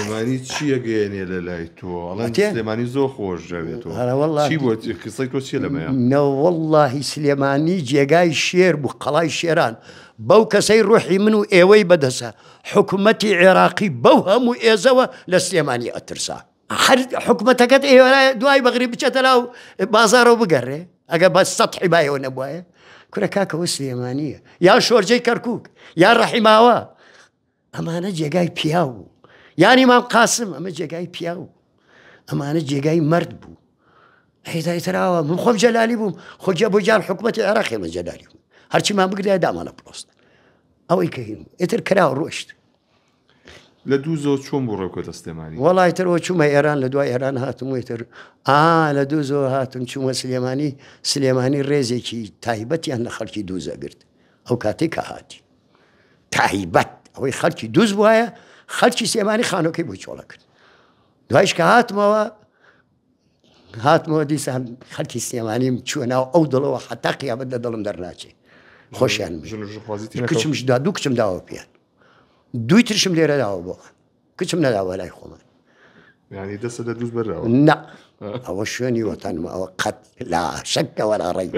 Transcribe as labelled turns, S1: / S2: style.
S1: سلێمانی چییە گەیەنێ لە لای تۆ ئەڵەن سلێمانی زۆر خۆش جاوێتەوە چی بۆ قسەی تۆ چیە لەمەیە
S2: واللهی سلێمانی جێگای شێر بوو قەڵای شێران بەو کەسەی ڕوحی من و ئێوەی بەدەسە حکوومەتی عێراقی بەو هەموو ئێزەوە لە سلێمانی ئەترسا هەر حکوومەتەکەت ئێوە دوای بەغری بچێتە ناو بازارەوە بگەڕێ ئەگە بە سەتحی بایەوە نەبووایە کورە کاکەوە سلێمانیە یا شۆرجەی کەرکووک یا ڕەحیماوە ئەمانە جێگای پیاو بوو یانی مام قاسم ئەمە جێگای پیاو ئەمانە جێگای مرد بوو هیدایتراوە من خۆم جەلالی بووم خۆجە بۆ جار حکوومەتی عێراقی من جەلالی بووم هەرچیمان بگرێ دامانە پرۆست ئەوەی کە هین ئیتر کراوە ڕۆشت
S1: لە دوو زۆ چۆن بۆ ڕێکۆتە سلێمانی
S2: وەڵای ترەوە چوومە ئێران لە دوای ئێران هاتم ویتر لە دوو زۆ هاتم چوومە سلێمانی ڕێزێکی تایبەتیان لە خەڵکی دووزە گرت ئەو کاتێک کە هاتی تایبەت ئەوەی خەڵکی دووز بووایە خەڵکی سلێمانی خانۆکەی بۆی چۆڵە کرد دوایش کە هاتمەوە دیسان خەڵکی سلێمانیم چووە ناو ئەو دڵەوە حتا قیامەت لە دڵم دەرناچێ خۆشیان کچمش دوو کچم داوە پێیان دوی ترشم لێرە داوە بۆ کچم نەداوە لای خۆمان
S1: یعنی دەستە لە دووز بەرراوە
S2: نە ئەوە شوێنی وەتانمە ئەوە قەت لا شەکە وەلا ڕێی